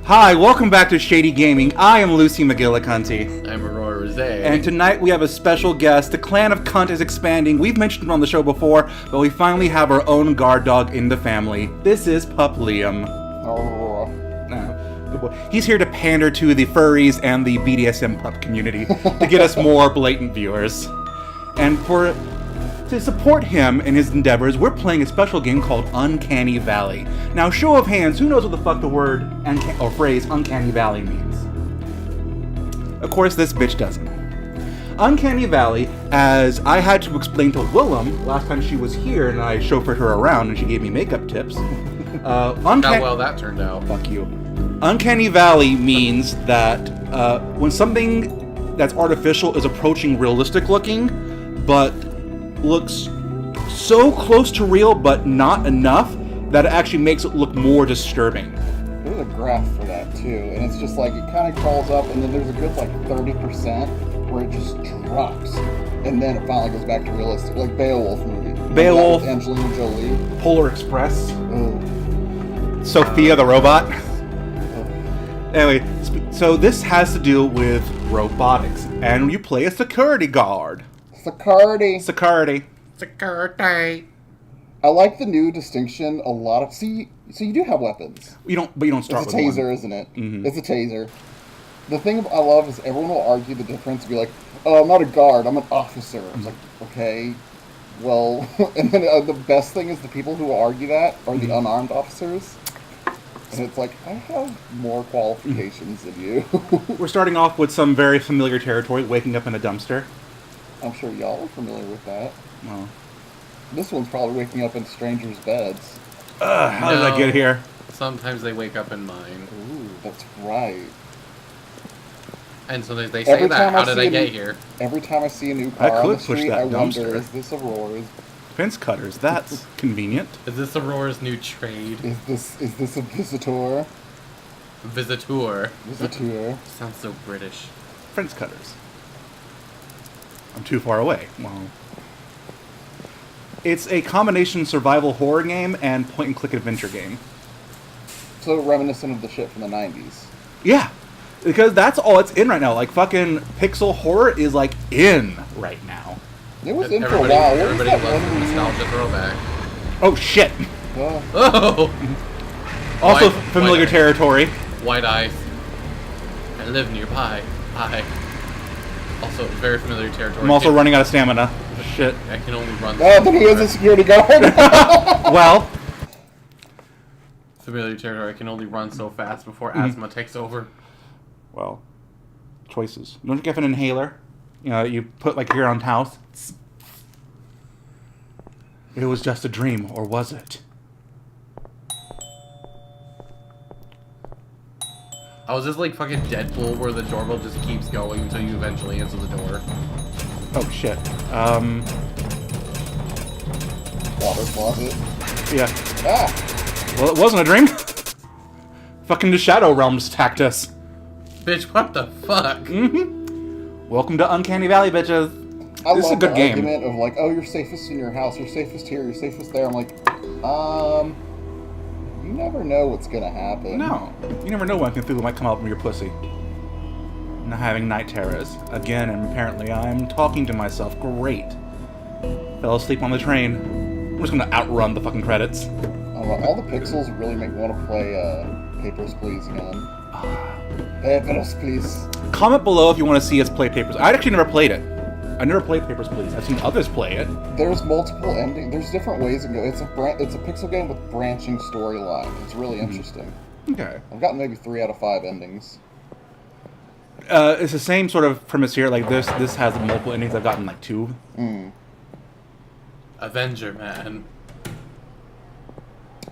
Hi, welcome back to Shady Gaming. I am Lucy McGillicuddy. I'm Aurora Rose. And tonight we have a special guest. The clan of Cunt is expanding. We've mentioned him on the show before, but we finally have our own guard dog in the family. This is Pup Liam. He's here to pander to the furries and the BDSM pup community to get us more blatant viewers. And to support him in his endeavors, we're playing a special game called Uncanny Valley. Now, show of hands, who knows what the fuck the word or phrase Uncanny Valley means? Of course, this bitch doesn't. Uncanny Valley, as I had to explain to Willam last time she was here and I chauffeured her around and she gave me makeup tips. How well that turned out. Fuck you. Uncanny Valley means that when something that's artificial is approaching realistic looking, but looks so close to real but not enough that it actually makes it look more disturbing. There's a graph for that too, and it's just like it kind of crawls up and then there's a good like 30% where it just drops and then it finally goes back to realistic, like Beowulf movie. Beowulf, Angelina Jolie, Polar Express, oh. Sophia the robot. Anyway, so this has to do with robotics, and you play a security guard. Security. I like the new distinction a lot of. See, so you do have weapons. You don't start with one. It's a taser, isn't it? Mm-hmm. It's a taser. The thing I love is everyone will argue the difference and be like, "Oh, I'm not a guard. I'm an officer." It's like, okay, well, and then the best thing is the people who argue that are the unarmed officers. And it's like, I have more qualifications than you. We're starting off with some very familiar territory, waking up in a dumpster. I'm sure y'all are familiar with that. Well, this one's probably waking up in strangers' beds. How did I get here? Sometimes they wake up in mine. Ooh, that's right. And sometimes they say that, how did I get here? Every time I see a new car on the street, I wonder, dumpster. Is this Aurora's? Fence cutters, that's convenient. Is this Aurora's new trade? Is this a visitor? Visitor. Sounds so British. Fence cutters. I'm too far away. Well, it's a combination survival horror game and point-and-click adventure game. So reminiscent of the shit from the 90s. Yeah, because that's all it's in right now. Like, fucking pixel horror is, like, in right now. It was in for a while. Everybody loves the nostalgia throwback. Oh, shit. Oh! Also familiar territory. White eyes. I live nearby. Hi. Also very familiar territory. I'm also running out of stamina. Shit. I can only run. Oh, then he is a security guard. Well. Familiar territory. I can only run so fast before asthma takes over. Well, choices. Don't you get an inhaler? You know, you put like here on house. It was just a dream, or was it? I was just like fucking Deadpool, where the doorbell just keeps going until you eventually answer the door. Oh shit. Water closet. Yeah. Ah. Well, it wasn't a dream. Fucking the Shadow Realms attacked us. Bitch, what the fuck? Welcome to Uncanny Valley, bitches. This is a good game. Argument of like, oh, you're safest in your house, you're safest here, you're safest there. I'm like, you never know what's gonna happen. No, you never know when Cthulhu might come out from your pussy. Not having night terrors again, and apparently I'm talking to myself. Great. Fell asleep on the train. I'm just gonna outrun the fucking credits. All the pixels really make me want to play Papers, Please again. Papers, Please. Comment below if you want to see us play Papers. I actually never played it. I never played Papers, Please. I've seen others play it. There's multiple endings. There's different ways to go. It's a pixel game with branching storyline. It's really interesting. Okay. I've gotten maybe 3 out of 5 endings. It's the same sort of premise here. Like this has multiple endings. I've gotten like 2. Avenger Man.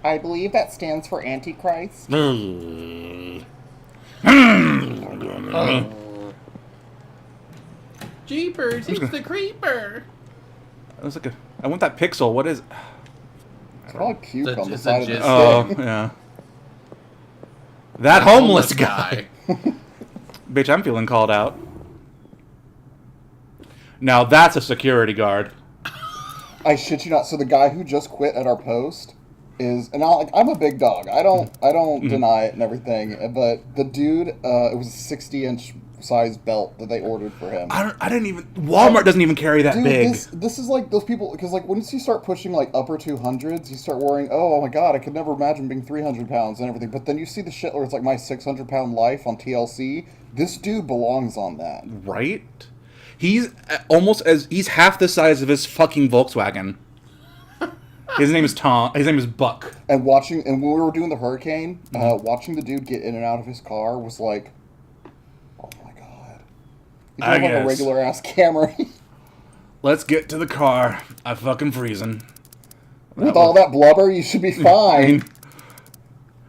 I believe that stands for Antichrist. Jeepers, it's the creeper. I want that pixel. What is? It's probably puke on the it's side of the Oh yeah. That homeless guy. Bitch, I'm feeling called out. Now that's a security guard. I shit you not. So the guy who just quit at our post, is, and I'm a big dog. I don't deny it and everything. But the dude, it was a 60-inch size belt that they ordered for him. I didn't even. Walmart doesn't even carry that Dude, big. This is like those people, because like once you start pushing like upper 200s, you start worrying, oh my god, I could never imagine being 300 pounds and everything. But then you see the shit where it's like my 600-pound life on TLC. This dude belongs on that. Right? He's he's half the size of his fucking Volkswagen. His name is Tom. His name is Buck. And when we were doing the hurricane, watching the dude get in and out of his car was like, oh my god. He I drove like a guess. regular ass Camry. Let's get to the car. I'm fucking freezing. With all that blubber, you should be fine.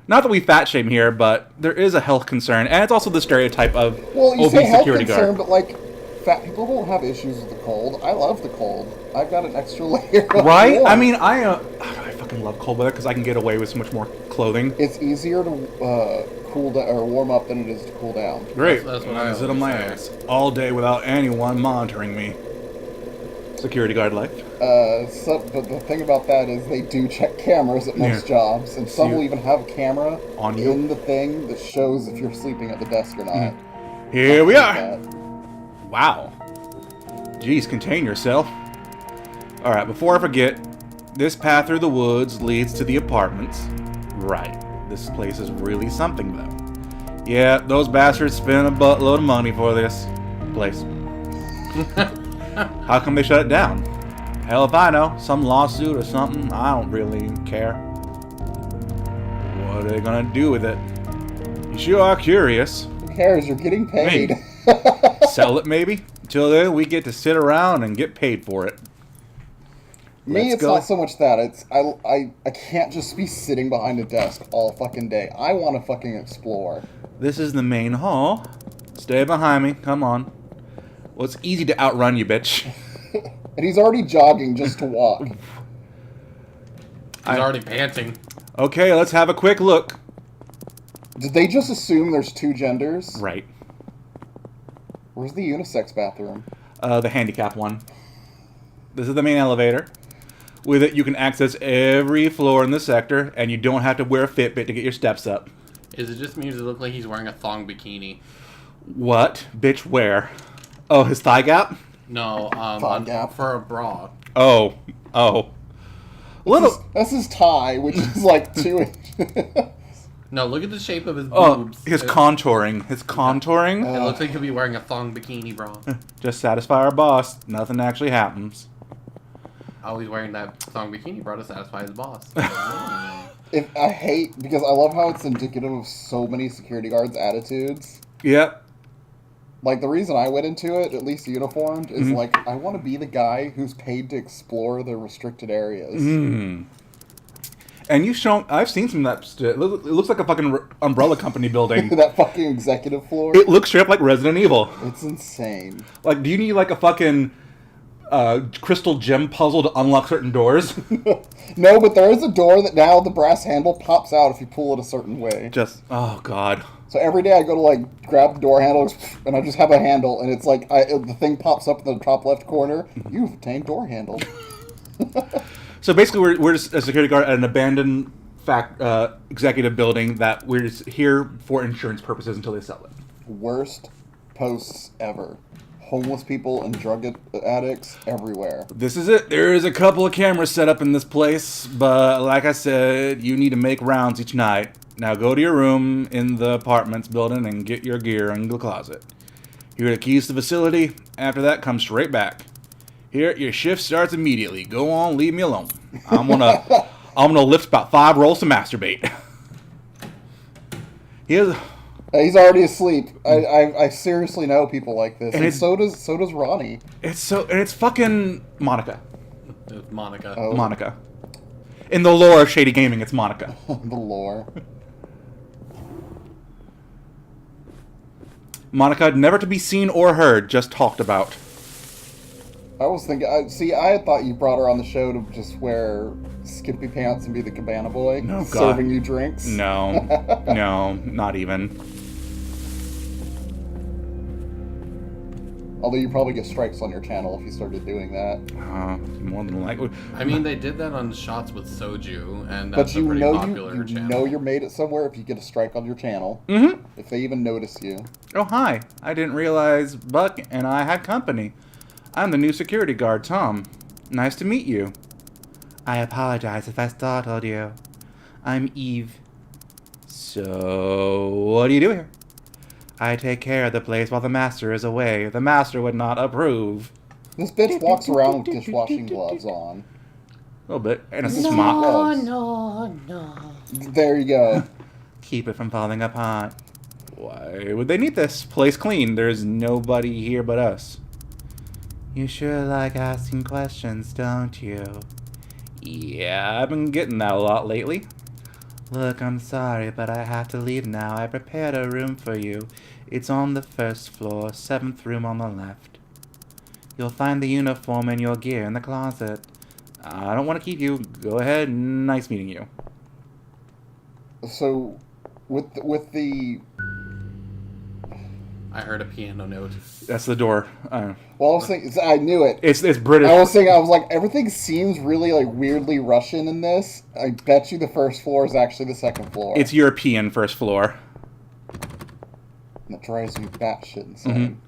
Not that we fat shame here, but there is a health concern, and it's also the stereotype of Well, you obese say health security concern, guard. but like, fat people don't have issues with the cold. I love the cold. I've got an extra layer of Right? warmth. I mean, I fucking love cold weather because I can get away with so much more clothing. It's easier to cool down or warm up than it is to cool down. Great. That's what I I sit on my always ass all day without anyone monitoring me. Security guard life. But the thing about that is they do check cameras at most jobs, and some will even have a camera On you? in the thing that shows if you're sleeping at the desk or not. Here we are. That. Wow. Jeez, contain yourself. Alright, before I forget, this path through the woods leads to the apartments. Right. This place is really something, though. Yeah, those bastards spent a buttload of money for this place. How come they shut it down? Hell if I know. Some lawsuit or something. I don't really care. What are they gonna do with it? You sure are curious. Who cares? You're getting paid. Sell it, maybe? Until then, we get to sit around and get paid for it. Me, Let's it's go. not so much that. It's I can't just be sitting behind a desk all fucking day. I want to fucking explore. This is the main hall. Stay behind me. Come on. Well, it's easy to outrun you, bitch. And he's already jogging just to walk. He's already panting. Okay, let's have a quick look. Did they just assume there's two genders? Right. Where's the unisex bathroom? The handicap one. This is the main elevator. With it, you can access every floor in the sector, and you don't have to wear a Fitbit to get your steps up. Is it just me or does it look like he's wearing a thong bikini? What? Bitch, where? Oh, his thigh gap? No, Thong gap. for a bra. Oh. Little. That's his tie, which is like 2 inches. No, look at the shape of his Oh, boobs. his contouring. His contouring. It looks like he'll be wearing a thong bikini bra. Just satisfy our boss. Nothing actually happens. Oh, he's wearing that thong bikini bra to satisfy his boss. I hate, because I love how it's indicative of so many security guards' attitudes. Yep. Like, the reason I went into it, at least uniformed, is like, I want to be the guy who's paid to explore the restricted areas. And I've seen some of that. It looks like a fucking umbrella company building. That fucking executive floor. It looks straight up like Resident Evil. It's insane. Like, do you need like a fucking crystal gem puzzle to unlock certain doors? No, but there is a door that now the brass handle pops out if you pull it a certain way. Just, oh god. So every day I go to like grab the door handle and I just have a handle and it's like the thing pops up in the top left corner. You've obtained door handle. So basically, we're just a security guard at an abandoned executive building that we're just here for insurance purposes until they sell it. Worst posts ever. Homeless people and drug addicts everywhere. This is it. There is a couple of cameras set up in this place, but like I said, you need to make rounds each night. Now go to your room in the apartments building and get your gear in the closet. Here are the keys to the facility. After that, come straight back. Here, your shift starts immediately. Go on, leave me alone. I'm gonna lift about 5 rolls to masturbate. He's already asleep. I seriously know people like this, and so does Ronnie. It's fucking Monica. It's Monica. Oh. Monica. In the lore of Shady Gaming, it's Monica. The lore. Monica, never to be seen or heard, just talked about. I was thinking. I had thought you brought her on the show to just wear skimpy pants and be the cabana boy, No, God. serving you drinks. No, no, not even. Although you probably get strikes on your channel if you started doing that. More than likely. I mean, they did that on Shots with Soju, and But that's you a pretty know popular you channel. know you're made it somewhere if you get a strike on your channel. Mm-hmm. If they even notice you. Oh, hi. I didn't realize Buck and I had company. I'm the new security guard, Tom. Nice to meet you. I apologize if I startled you. I'm Eve. So, what do you do here? I take care of the place while the master is away. The master would not approve. This bitch walks around with dishwashing gloves on. A little bit. And a No, smock. No. There you go. Keep it from falling apart. Why would they need this place clean? There's nobody here but us. You sure like asking questions, don't you? Yeah, I've been getting that a lot lately. Look, I'm sorry, but I have to leave now. I prepared a room for you. It's on the first floor, 7th room on the left. You'll find the uniform and your gear in the closet. I don't want to keep you. Go ahead. Nice meeting you. So, with the... I heard a piano note. That's the door. Well, I was thinking... I knew it. It's British. I was like, everything seems really, like, weirdly Russian in this. I bet you the first floor is actually the second floor. It's European first floor. That drives me batshit insane.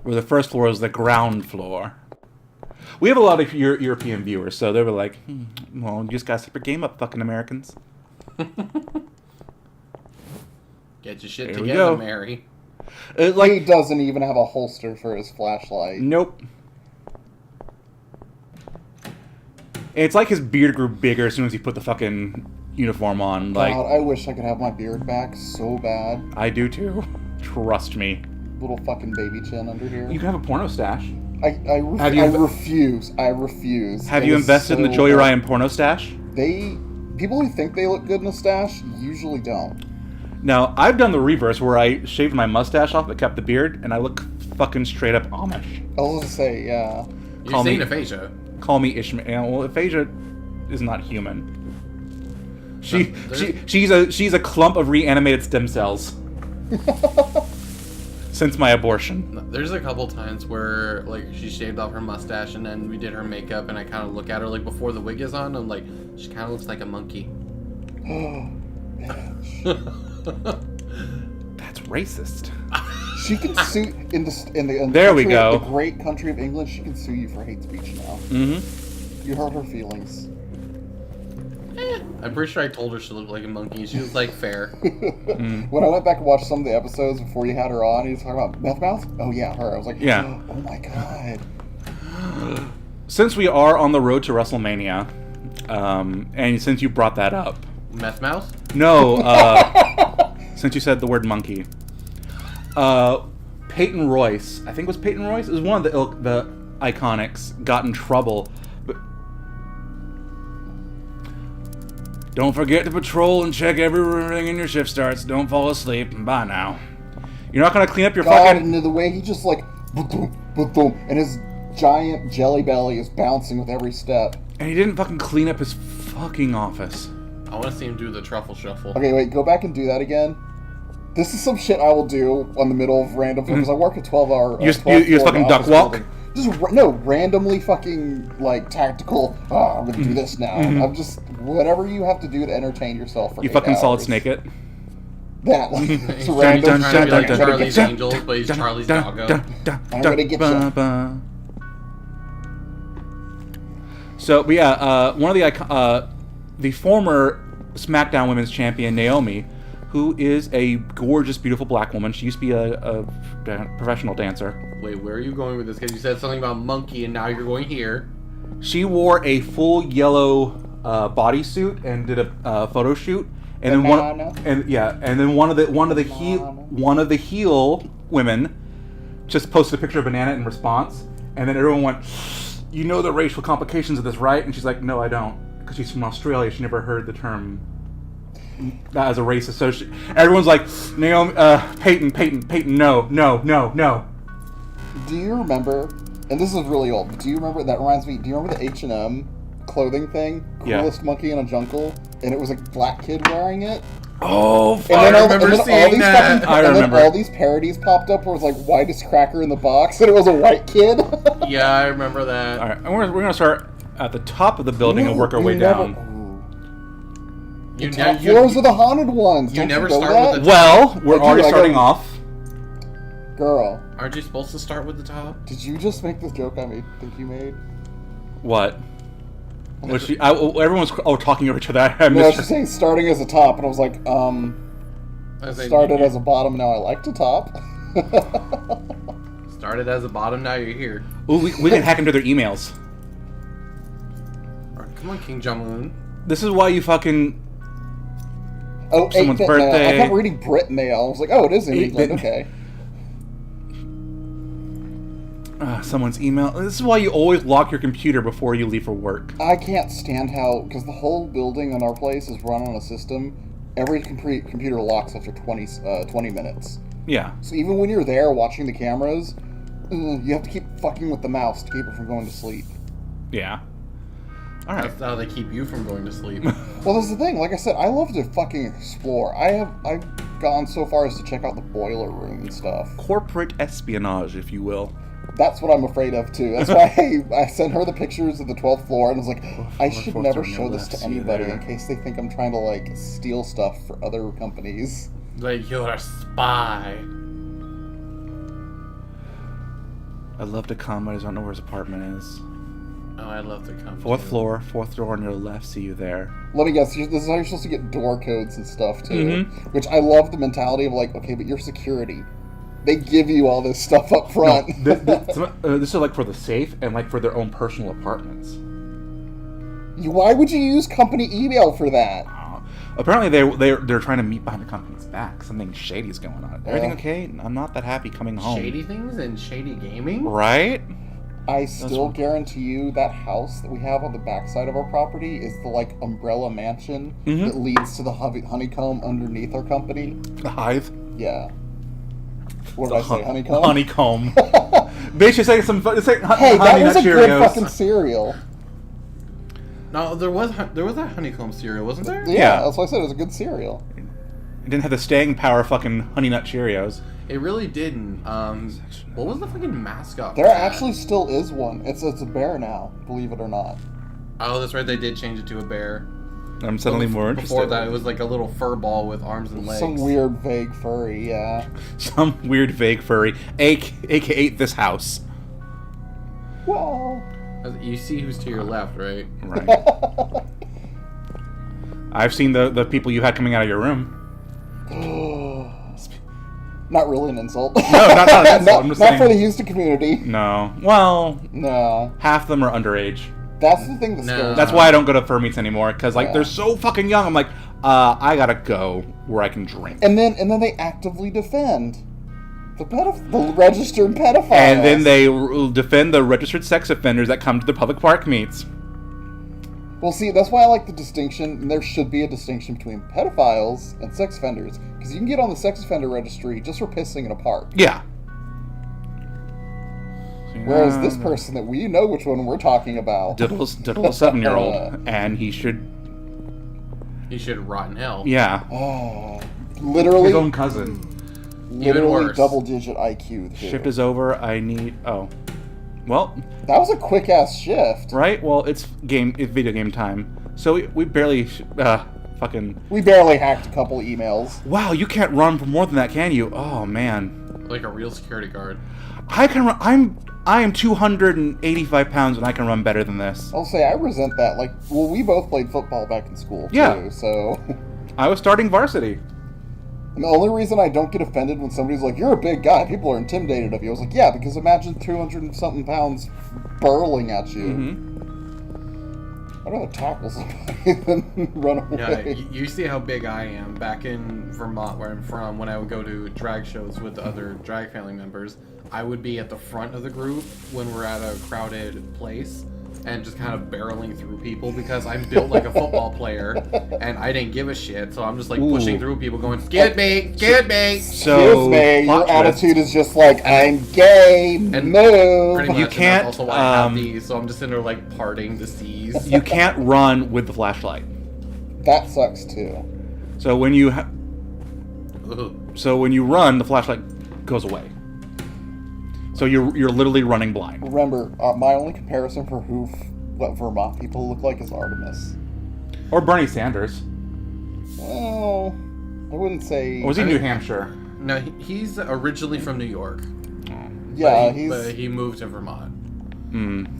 Where the first floor is the ground floor. We have a lot of European viewers, so they were like, well, you just gotta step your game up, fucking Americans. Get your shit Here we together, go. Mary. He doesn't even have a holster for his flashlight. Nope. It's like his beard grew bigger as soon as he put the fucking uniform on. Like, God, I wish I could have my beard back so bad. I do too. Trust me. Little fucking baby chin under here. You can have a porno stash. I refuse. I refuse. Have It you is invested in the so Joey bad. Ryan porno stash? People who think they look good in a stash usually don't. Now, I've done the reverse where I shaved my mustache off but kept the beard, and I look fucking straight up Amish. I was gonna say, yeah. You're Call saying me- aphasia. Call me Ishmael. Well, aphasia is not human. She's a clump of reanimated stem cells. Since my abortion. There's a couple times where, like, she shaved off her mustache and then we did her makeup and I kind of look at her, like, before the wig is on and, like, she kind of looks like a monkey. That's racist. She can sue in the There we go. The great country of England. She can sue you for hate speech now. Mm-hmm. You hurt her feelings. I'm pretty sure I told her she looked like a monkey. She was like, fair. When I went back and watched some of the episodes before you had her on, he was talking about Meth Mouth. Oh yeah, her. I was like, Yeah. Oh my god. Since we are on the road to WrestleMania, and since you brought that up, Meth mouse? no, since you said the word monkey, Peyton Royce, I think it was Peyton Royce, is one of the Iconics, got in trouble. But don't forget to patrol and check everything in your shift starts. Don't fall asleep. Bye now. You're not gonna clean up your God, fucking. and the way he just like, boom, and his giant jelly belly is bouncing with every step. And he didn't fucking clean up his fucking office. I want to see him do the truffle shuffle. Okay, wait, go back and do that again. This is some shit I will do on the middle of random because I work a 12-hour. You just fucking duck walk? Randomly fucking like tactical. Oh, I'm gonna do this now. I'm just whatever you have to do to entertain yourself for You 8 fucking Solid hours. Snake it. That like, it's He's random. trying to be like I'm gonna Charlie's get Angels, but he's Charlie's doggo. I'm gonna get ya. So, but yeah, one of the former SmackDown Women's Champion, Naomi, who is a gorgeous, beautiful black woman. She used to be a professional dancer. Wait, where are you going with this? Because you said something about monkey, and now you're going here. She wore a full yellow bodysuit and did a photo shoot. And then one of the heel women just posted a picture of banana in response, and then everyone went, "You know the racial complications of this, right?" And she's like, "No, I don't," because she's from Australia. She never heard the term as a racist. So everyone's like, "Naomi, Peyton, no." Do you remember? And this is really old. But do you remember? That reminds me. Do you remember the H&M clothing thing? Yeah. Coolest monkey in a jungle, and it was a black kid wearing it. Oh, And then, I remember seeing that. I and remember. then all these parodies popped up where it was like, whitest cracker in the box, and it was a white kid. Yeah, I remember that. All right, and we're gonna start at the top of the building and work our way down. You Top floors are the haunted ones. You Don't never know start that? with the Well, we're I do, already I starting gotta- off. Girl, Aren't you supposed to start with the top? did you just make this joke I think you made? What? Was she? Everyone's talking over each other. I No, missed she's her. saying starting as a top, and I was like, I said, started as a bottom, now I like to top. Started as a bottom, now you're here. Ooh, we can hack into their emails. Alright, come on, King Jong-un. This is why you fucking. Oh, Someone's 8-bit mail. I birthday. kept reading Brit mail. I was like, oh, it is in 8-bit England. Okay. Someone's email. This is why you always lock your computer before you leave for work. I can't stand how, because the whole building in our place is run on a system, every computer locks after 20 minutes. Yeah. So even when you're there watching the cameras, you have to keep fucking with the mouse to keep it from going to sleep. Yeah. All right. That's how they keep you from going to sleep. Well, that's the thing. Like I said, I love to fucking explore. I've gone so far as to check out the boiler room and stuff. Corporate espionage, if you will. That's what I'm afraid of too. That's why I sent her the pictures of the 12th floor, and I was like, I should never show this to anybody in case they think I'm trying to like steal stuff for other companies. Like, you're a spy. I love to come, I just don't know where his apartment is. Oh, I love to come. Fourth too. door on your left. See you there. Let me guess, this is how you're supposed to get door codes and stuff too. Mhm. Which I love the mentality of like, okay, but you're security. They give you all this stuff up front. This is like for the safe and like for their own personal apartments. Why would you use company email for that? Apparently they're trying to meet behind the company's back. Something shady's going on. Everything okay? I'm not that happy coming home. Shady things and Shady Gaming? Right? I still guarantee you that house that we have on the backside of our property is the like umbrella mansion Mhm. that leads to the honeycomb underneath our company. The hive. Yeah. What did I say? Honeycomb? Honeycomb. Bitch, it's like it's like Hey, that honey was nut a good Cheerios. fucking cereal. No, there was that honeycomb cereal, wasn't there? Yeah, that's why I said it was a good cereal. It didn't have the staying power fucking honey nut Cheerios. It really didn't. What was the fucking mascot? There for that? actually still is one. It's a bear now, believe it or not. Oh, that's right. They did change it to a bear. I'm suddenly more interested. Before that, it was like a little fur ball with arms and legs. Some weird, vague furry, yeah. Some weird vague furry, aka this house. Well, You see who's to your left, right? Right. I've seen the people you had coming out of your room. not really an insult. No, not an insult. I'm just not saying. for the Houston community. No. Well, No. half of them are underage. That's the thing that No. scares That's me. why I don't go to fur meets anymore, because like Yeah. they're so fucking young. I'm like, I gotta go where I can drink. And then they actively defend the registered pedophiles. And then they defend the registered sex offenders that come to the public park meets. Well, see, that's why I like the distinction. And there should be a distinction between pedophiles and sex offenders, because you can get on the sex offender registry just for pissing in a park. Yeah. Whereas this person that we know which one we're talking about. Diddle's a 7-year-old, and he should. He should rot in hell. Yeah. Oh, His literally, own cousin. literally worse. double-digit IQ. Too. Shift is over. I need. Oh. Well, That was a quick-ass shift. right? Well, it's video game time. So we barely fucking. We barely hacked a couple emails. Wow, you can't run for more than that, can you? Oh man. Like a real security guard. I can run. I am 285 pounds and I can run better than this. I'll say I resent that. Like, well, we both played football back in school too. Yeah. So, I was starting varsity. and the only reason I don't get offended when somebody's like, "You're a big guy," people are intimidated of you. I was like, "Yeah," because imagine 200 and something pounds burling at you. Mm-hmm. I'd rather tackle somebody than run Yeah, away. you see how big I am. Back in Vermont, where I'm from, when I would go to drag shows with the other drag family members, I would be at the front of the group when we're at a crowded place and just kind of barreling through people because I'm built like a football player and I didn't give a shit. So I'm just like pushing through people going, "Skid me, skid me." So Excuse me, your plot twist. attitude is just like, "I'm gay, And move." Pretty much, You and can't, that's also why I have these. So I'm just in there like parting the seas. You can't run with the flashlight. That sucks too. So when you Ugh. so when you run, the flashlight goes away. So you're literally running blind. Remember, my only comparison for what Vermont people look like is Artemis. Or Bernie Sanders. Well, I wouldn't say. Or was he New Hampshire? No, he's originally from New York. Yeah, but he moved to Vermont.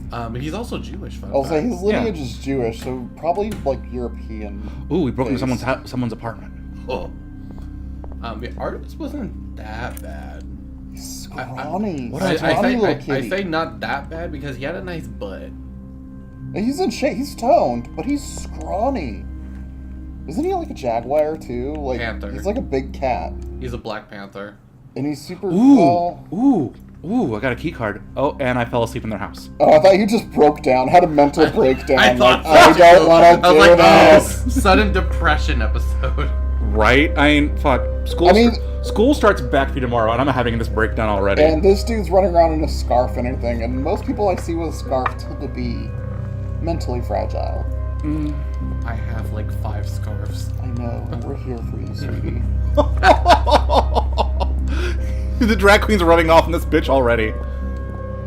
But he's also Jewish. I'll say his lineage is Jewish, so probably like European. Ooh, we broke into someone's apartment. Oh. Artemis wasn't that bad. He's scrawny. I Little kitty. I say not that bad because he had a nice butt. He's in shape. He's toned, but he's scrawny. Isn't he like a jaguar too? Like Panther. He's like a big cat, He's a Black Panther. and he's super. Ooh! I got a key card. Oh, and I fell asleep in their house. Oh, I thought you just broke down. Had a mental breakdown. I thought like, so. I don't want to I do was like, this. oh, sudden depression episode. Right? I mean, fuck. I mean- School starts back for you tomorrow, and I'm having this breakdown already. And this dude's running around in a scarf and everything, and most people I see with a scarf tend to be mentally fragile. I have like 5 scarves. I know. We're here for you, sweetie. The drag queen's running off in this bitch already.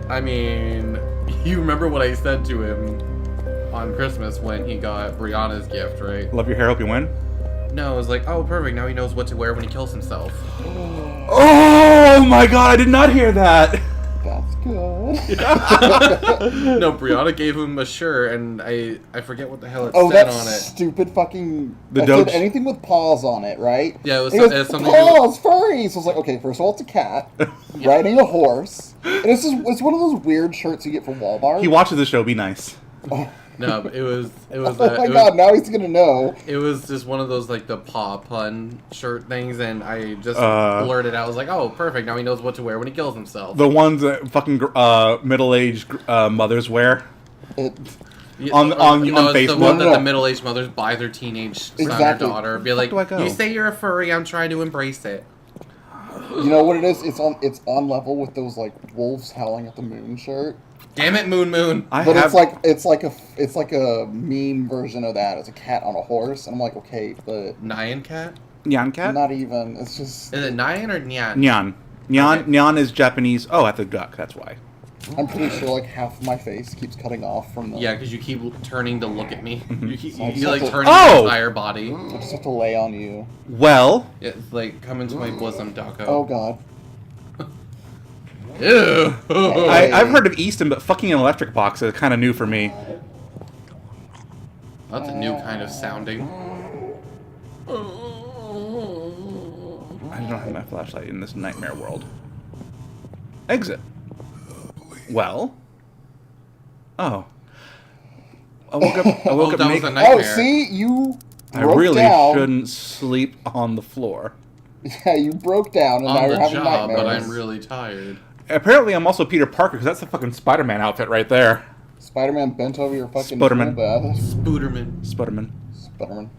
I mean, you remember what I said to him on Christmas when he got Brianna's gift, right? Love your hair, hope you win. No, it was like, oh, perfect. Now he knows what to wear when he kills himself. Oh my god, I did not hear that. That's good. No, Brianna gave him a shirt, and I forget what the hell it Oh, said that on it. stupid fucking. The I Doge- said anything with paws on it, right? Yeah, it was, It it's something. paws, furries. So I was like, okay, first of all, it's a cat riding a horse. And it's one of those weird shirts you get from Walmart. He watches the show, be nice. No, but it was. Oh my god! Now he's gonna know. It was just one of those like the paw pun shirt things, and I just blurted out. I was like, "Oh, perfect! Now he knows what to wear when he kills himself." The ones that fucking middle-aged mothers wear. On Facebook. The one that No. the middle-aged mothers buy their teenage son Exactly. or daughter. Be like, do I go? "You say you're a furry. I'm trying to embrace it." You know what it is? It's on level with those like wolves howling at the moon shirt. Damn it, Moon. But it's like a meme version of that. It's a cat on a horse, and I'm like, okay, but Nyan cat? Nyan cat? not even. It's just. Is it Nyan or Nyan? Nyan. Nyan is Japanese. Oh, at the duck, that's why. I'm pretty sure like half of my face keeps cutting off from the. Yeah, because you keep turning to look at me. I You like just have to- turning your entire body. I just have to lay on you. Well, Yeah, it's like, come into my bosom, Daco. Oh god. Ew. I've heard of Easton, but fucking an electric box is kind of new for me. That's a new kind of sounding. I don't have my flashlight in this nightmare world. Exit. Well. Oh. I woke up. I woke up. that was a Oh, nightmare. see, you. I Broke really down. shouldn't sleep on the floor. Yeah, you broke down, and now On you're the having job, nightmares. but I'm really tired. Apparently, I'm also Peter Parker because that's the fucking Spider-Man outfit right there. Spider-Man bent over your fucking Sputterman. tool bed. Spooderman. Spider-Man. Spider-Man.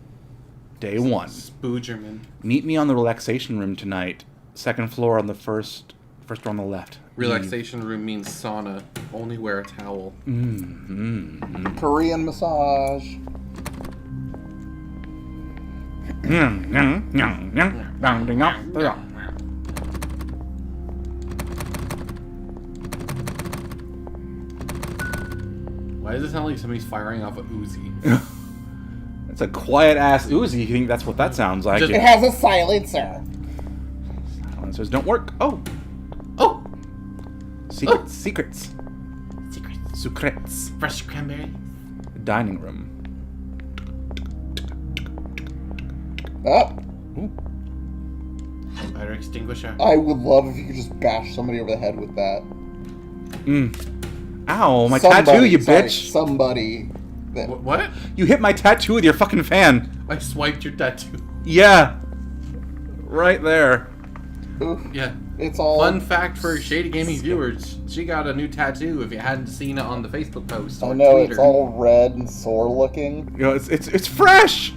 Day 1. Spoogerman. Meet me on the relaxation room tonight. Second floor on the first door on the left. Relaxation room means sauna. Only wear a towel. Korean massage. Why does it sound like somebody's firing off a Uzi? It's a quiet ass Uzi. You think that's what that sounds like? Just- It has a silencer. Silencers don't work. Oh, Oh! secrets. Secrets. Secrets. Secrets. Fresh cranberry. Dining room. Oh, Fire extinguisher. I would love if you could just bash somebody over the head with that. Ow, my Somebody, tattoo, you sorry, bitch. Somebody. That, What? You hit my tattoo with your fucking fan. I swiped your tattoo. Yeah. Right there. oof, Yeah. it's all. Fun fact for Shady Gaming viewers: she got a new tattoo. If you hadn't seen it on the Facebook post I or know, Twitter. it's all red and sore looking. You know, it's fresh.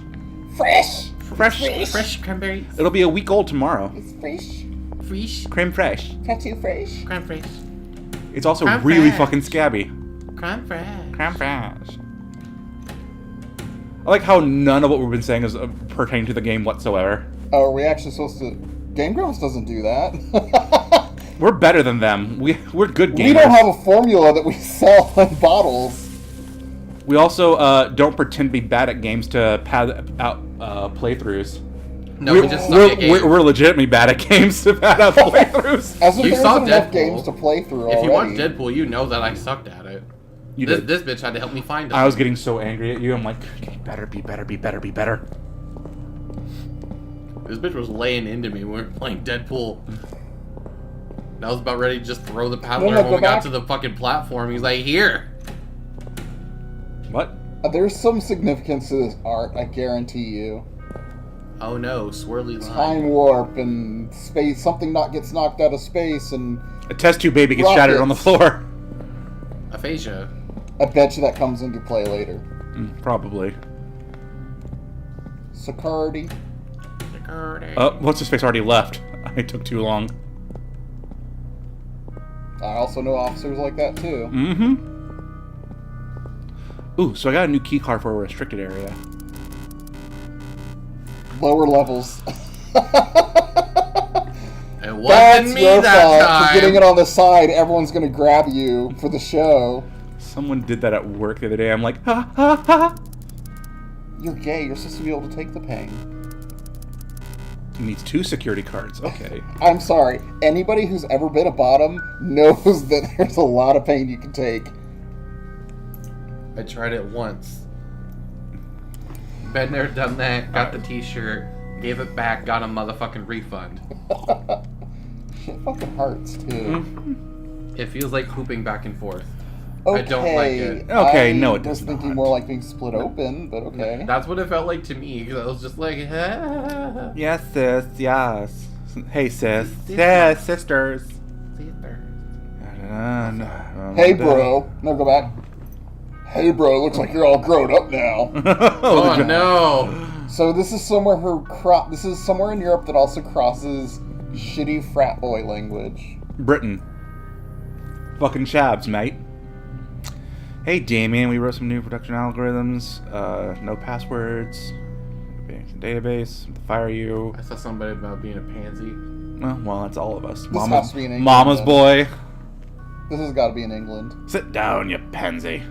Fresh! Fresh. fresh cranberry. It'll be a week old tomorrow. It's fresh. Fresh. Creme fresh. Tattoo fresh. Crème fresh. It's also Creme really fraiche. fucking scabby. Crème fresh. Creme fresh. I like how none of what we've been saying is pertain to the game whatsoever. Oh, are we actually supposed to... Game Grumps doesn't do that. We're better than them. We're good gamers. We don't have a formula that we sell in bottles. We also don't pretend to be bad at games to pad out playthroughs. No, we just suck at games. We're legitimately bad at games to pad out playthroughs. As if You there saw isn't enough Deadpool. games to play through If already. you watch Deadpool, you know that I sucked at it. You This did. bitch had to help me find it. I was getting so angry at you. I'm like, better, be better, be better, be better. This bitch was laying into me when we were playing Deadpool. And I was about ready to just throw the paddler No, when go we got back. to the fucking platform. He's like, here. What? There's some significance to this art, I guarantee you. Oh no, swirly line. Time warp and space, something gets knocked out of space, and A test tube baby gets shattered on the Rockets. floor. Aphasia. I bet you that comes into play later. Probably. Security. Oh, what's his face already left? I took too long. I also know officers like that too. Mm-hmm. Ooh, so I got a new key card for a restricted area. Lower levels. It wasn't That's me your that fault time. for getting it on the side. Everyone's gonna grab you for the show. Someone did that at work the other day. I'm like, ha ha ha. You're gay. You're supposed to be able to take the pain. He needs 2 security cards. Okay. I'm sorry. Anybody who's ever been a bottom knows that there's a lot of pain you can take. I tried it once. Been there, done that, got the t-shirt, gave it back, got a motherfucking refund. Shit fucking hurts too. Mm-hmm. It feels like hooping back and forth. Okay. I don't like it. Okay, no, it I was does thinking not. more like being split open, but okay. That's what it felt like to me, because I was just like, ah. Yes, sis. Yes. Hey, sis. Sis. Yeah, sisters. Hey, bro. No, go back. Hey, bro. Looks like you're all grown up now. Oh no! So this is somewhere this is somewhere in Europe that also crosses shitty frat boy language. Britain. Fucking shabs, mate. Hey, Damien, we wrote some new production algorithms. No passwords. Database. Fire you. I saw somebody about being a pansy. Well, that's all of us. This has to be in England, Mama's then. boy. This has got to be in England. Sit down, you pansy.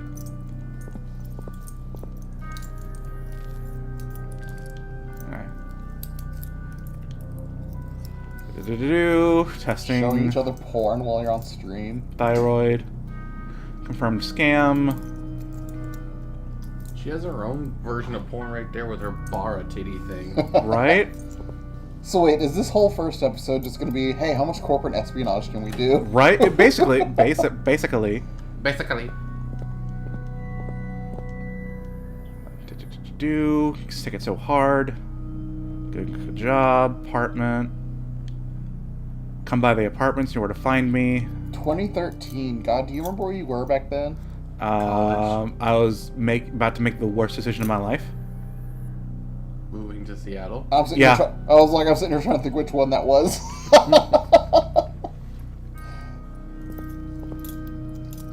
Testing. Showing each other porn while you're on stream. Thyroid. Confirmed scam. She has her own version of porn right there with her bara titty thing. Right? So wait, is this whole first episode just going to be, hey, how much corporate espionage can we do? Right? Basically. Basically. Basically. Stick it so hard. Good job. Apartment. Come by the apartments. You know where to find me. 2013. God, do you remember where you were back then? I was about to make the worst decision of my life. Moving to Seattle. I'm sitting Yeah. here I was sitting here trying to think which one that was.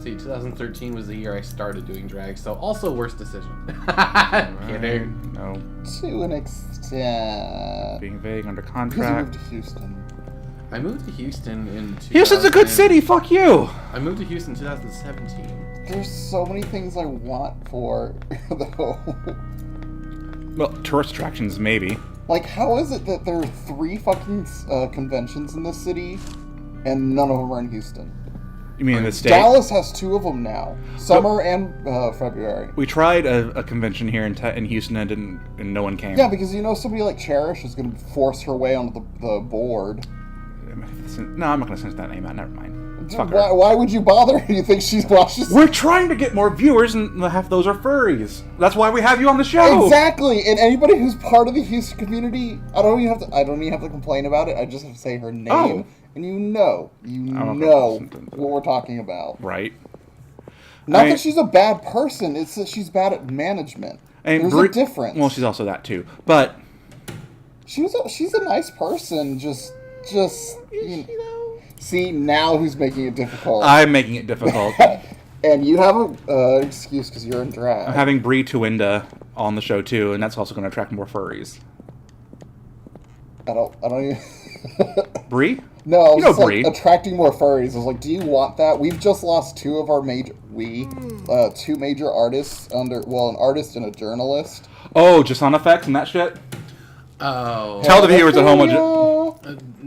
See, 2013 was the year I started doing drag, so also worst decision. Kidding. No. To an extent. Being vague under Because you moved contract. to Houston. I moved to Houston in 2000. Houston's a good city. Fuck you. I moved to Houston in 2017. There's so many things I want for, though. Well, tourist attractions, maybe. Like, how is it that there are 3 fucking conventions in this city, and none of them are in Houston? You mean in the state? Dallas has 2 of them now. Summer and February. We tried a convention here in Houston and no one came. Yeah, because somebody like Cherish is going to force her way onto the board. No, I'm not going to send that name out. Never mind. Fuck her. Why would you bother? You think she's watching? We're trying to get more viewers, and half those are furries. That's why we have you on the show. Exactly. And anybody who's part of the Houston community, I don't even have to complain about it. I just have to say her name, Oh. and you know what we're talking about. Right. Not I- that she's a bad person; it's that she's bad at management. There's a difference. Well, she's also that too. But she's a nice person. Just see now who's making it difficult. I'm making it difficult. And you have a excuse because you're in drag. I'm having Bree Tuinda on the show too, and that's also going to attract more furries. I don't even... Bree? No, I was just Bree. like attracting more furries. I was like, do you want that? We've just lost two of our two major artists an artist and a journalist. Oh, just on effects and that shit? Oh. Tell the viewers at home.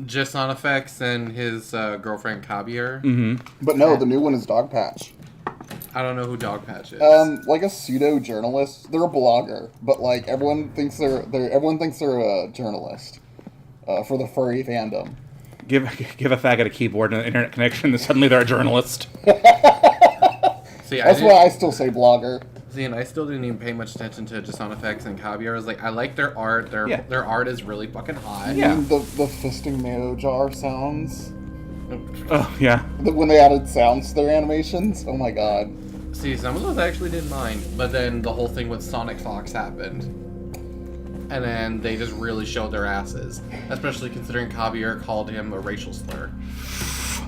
Just on effects and his girlfriend Kabier. Mm-hmm. But no, the new one is Dogpatch. I don't know who Dogpatch is. Like a pseudo journalist. They're a blogger, but like everyone thinks they're a journalist for the furry fandom. Give a faggot a keyboard and an internet connection, and suddenly they're a journalist. See, that's why I still say blogger. See, and I still didn't even pay much attention to just on effects and Kabier. I was like, I like their art. Their art is really fucking hot. Yeah. The fisting mayo jar sounds. Oh yeah. When they added sounds to their animations, oh my god. See, some of those I actually didn't mind, but then the whole thing with Sonic Fox happened. And then they just really showed their asses. Especially considering Kabier called him a racial slur.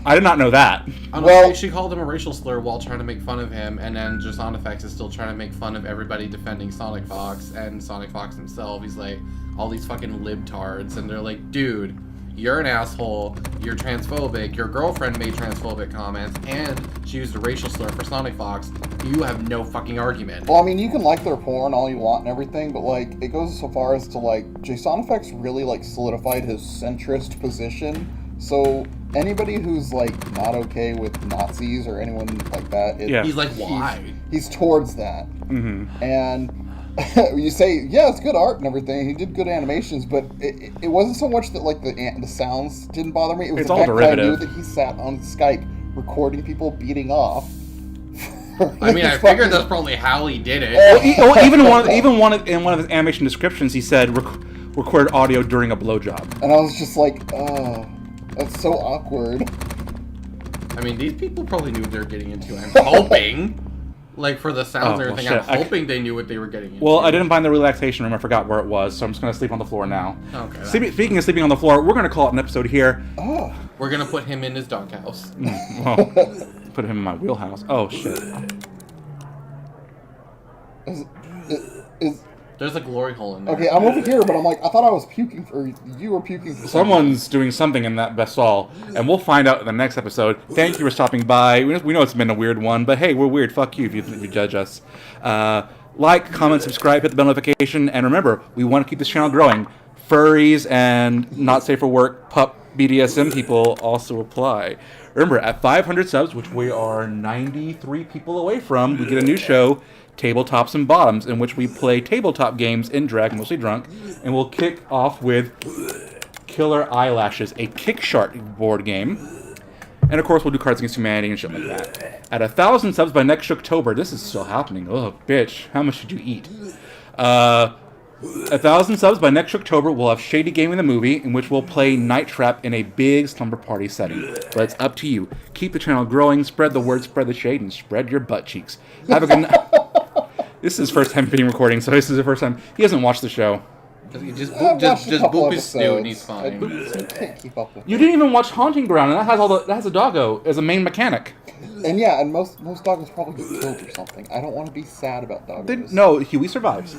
I did not know that. Honestly, she called him a racial slur while trying to make fun of him, and then just on effects is still trying to make fun of everybody defending Sonic Fox and Sonic Fox himself. He's like, all these fucking libtards, and they're like, dude, you're an asshole, you're transphobic, your girlfriend made transphobic comments, and she used a racial slur for Sonic Fox. You have no fucking argument. Well, I mean, you can like their porn all you want and everything, but like, it goes so far as to like, JSONFX really like solidified his centrist position. So anybody who's like not okay with Nazis or anyone like that, he's like, why? He's towards that. Mm-hmm. And you say, yeah, it's good art and everything. He did good animations, but it wasn't so much that like the sounds didn't bother me. It was it's the all fact derivative. that I knew that he sat on Skype recording people beating off. I mean, I figured that's probably how he did it. Even one in one of his animation descriptions, he said recorded audio during a blowjob. And I was just like, oh, that's so awkward. I mean, these people probably knew what they were getting into. I'm hoping. Like, for the sounds and everything, I'm hoping they knew what they were getting into. Well, I didn't find the relaxation room. I forgot where it was, so I'm just going to sleep on the floor now. Okay. Speaking of sleeping on the floor, we're going to call it an episode here. Oh. We're going to put him in his doghouse. Well, put him in my wheelhouse. Oh, shit. There's a glory hole in there. Okay, I'm over here, but I'm like, I thought I was puking, or you were puking for Someone's doing something in that Bestall, and we'll find out in the next episode. Thank you for stopping by. We know it's been a weird one, but hey, we're weird. Fuck you if you judge us. Like, comment, subscribe, hit the bell notification, and remember, we want to keep this channel growing. Furries and not safe for work pup BDSM people also apply. Remember, at 500 subs, which we are 93 people away from, we get a new show, Tabletops and Bottoms, in which we play tabletop games in drag, mostly drunk, and we'll kick off with Killer Eyelashes, a Kickshart board game. And of course, we'll do Cards Against Humanity and shit like that. At 1,000 subs by next October, this is still happening. Oh, bitch, how much did you eat? 1,000 subs by next October, we'll have Shady Gayming the movie, in which we'll play Night Trap in a big slumber party setting. But it's up to you. Keep the channel growing, spread the word, spread the shade, and spread your butt cheeks. Have a good night. This is his first time being recording, so this is the first time. He hasn't watched the show. Just boop his snoot and he's fine. Can't keep up with You didn't even watch Haunting Ground, and that has a doggo as a main mechanic. And yeah, and most doggos probably get killed or something. I don't want to be sad about doggos. No, Huey survives.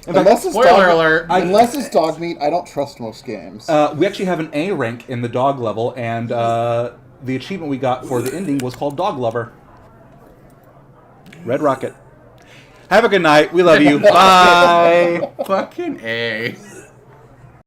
Unless it's Spoiler alert! Unless it's dog meat, I don't trust most games. We actually have an A rank in the dog level, and the achievement we got for the ending was called Dog Lover. Red Rocket. Have a good night. We love you. Bye. Fucking A.